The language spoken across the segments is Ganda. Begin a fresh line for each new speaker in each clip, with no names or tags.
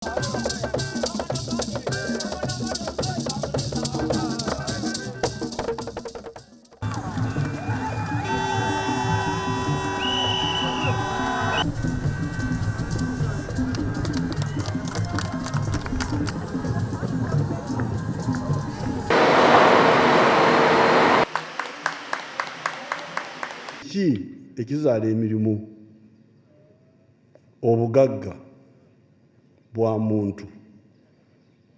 Ki ekizaala emirimu? Obugagga bwa muntu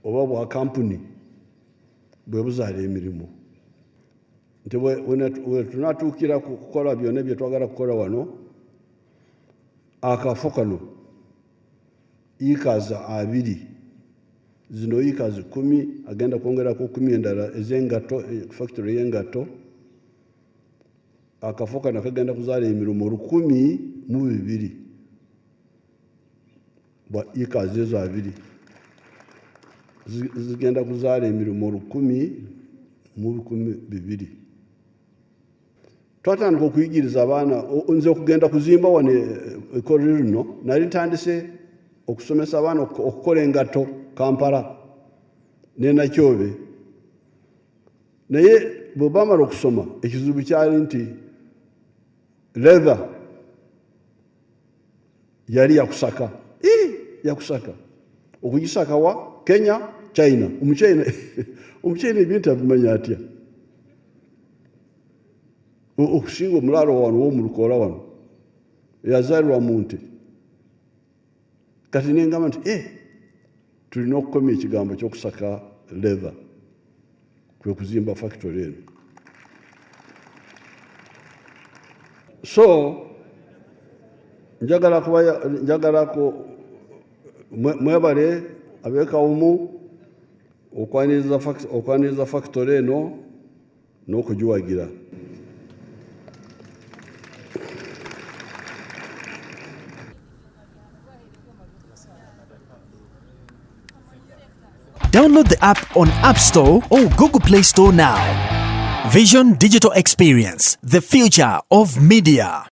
oba bwa kampuni bwe buzaala emirimu. Nti we tunatuukira kukola byonna bye twagala kukola wano, akafo kano acres 2, zino acres 10 agenda kwongerako 10 endala ez'engato, factory y'engato. Akafo kano kagenda kuzaala emirimu 1,200 bwa acres ezo 2 zigenda kuzaala emirimu 1,200. Twatandika okuyigiriza abaana, nze okugenda kuzimba wano ekkolero lino nali ntandise okusomesa abaana okukola engato Kampala ne Nakyobe. Naye bwe bamala okusoma ekizibu kyali nti leather yali yakusaka. Yakusaka. Okugisaka wa? Kenya, China. Omuchina ebintu abimanya atya? Okusinga omulaalo wano w'omulukola wano yazaalirwa mu nte. Kati nengamba nti tulina okukomya ekigambo ky'okusaka leather, kwe kuzimba factory eno. So njagalako mwebale ab'e Kawumu okwaniriza factory eno n'okugiwagira.
Download the app on App Store or Google Play Store now. Vision Digital Experience, the future of media.